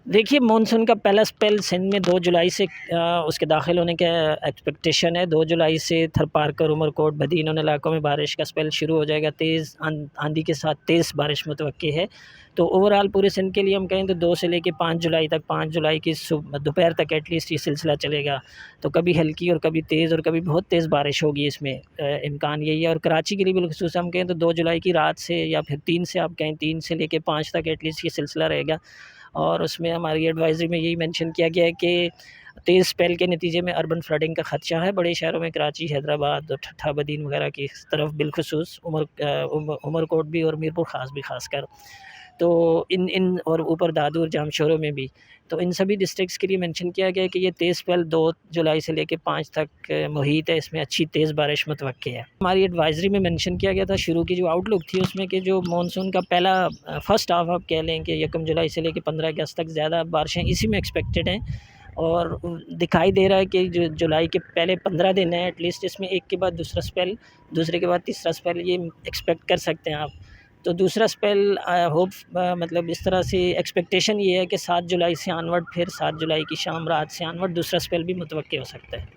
देखिए, मानसून का पहला स्पेल सिंध में 2 जुलाई से उसके दाखिल होने का एक्सपेक्टेशन है। 2 जुलाई से थरपारकर, उमरकोट, बदीन उन इलाकों में बारिश का स्पेल शुरू हो जाएगा। तेज़ आंधी के साथ तेज़ बारिश मुतवक्की है। तो ओवरऑल पूरे सिंध के लिए हम कहें तो 2 से लेके 5 जुलाई तक, 5 जुलाई की दोपहर तक एटलीस्ट ये सिलसिला चलेगा। तो कभी हल्की और कभी तेज़ और कभी बहुत तेज़ बारिश होगी, इसमें इम्कान यही है। और कराची के लिए बिलख़ुसूस हम कहें तो 2 जुलाई की रात से या फिर 3 से, आप कहें 3 से लेके 5 तक एटलीस्ट ये सिलसिला रहेगा। और उसमें हमारी एडवाइज़री में यही मेंशन किया गया है कि तेज़ स्पेल के नतीजे में अर्बन फ्लडिंग का ख़दशा है बड़े शहरों में, कराची, हैदराबाद और ठट्ठा बदीन वगैरह की तरफ बिलख़ुसूस, उमरकोट भी और मीरपुर ख़ास भी ख़ासकर। तो इन इन और ऊपर दादू और जामशोरों में भी, तो इन सभी डिस्ट्रिक्ट्स के लिए मेंशन किया गया है कि ये तेज़ स्पेल 2 जुलाई से लेके 5 तक मुहित है, इसमें अच्छी तेज़ बारिश मुतवक्की है। हमारी एडवाइज़री में मेंशन किया गया था शुरू की जो आउटलुक थी उसमें कि जो मानसून का पहला फर्स्ट हाफ आप कह लें कि 1 जुलाई से लेके 15 अगस्त तक ज़्यादा बारिशें इसी में एक्सपेक्टेड हैं। और दिखाई दे रहा है कि जो जुलाई के पहले 15 दिन हैं एटलीस्ट, इसमें एक के बाद दूसरा स्पेल, दूसरे के बाद तीसरा स्पेल ये एक्सपेक्ट कर सकते हैं आप। तो दूसरा स्पेल होप मतलब इस तरह से एक्सपेक्टेशन ये है कि 7 जुलाई से ऑनवर्ड, फिर 7 जुलाई की शाम रात से ऑनवर्ड दूसरा स्पेल भी मुतवक्की हो सकता है।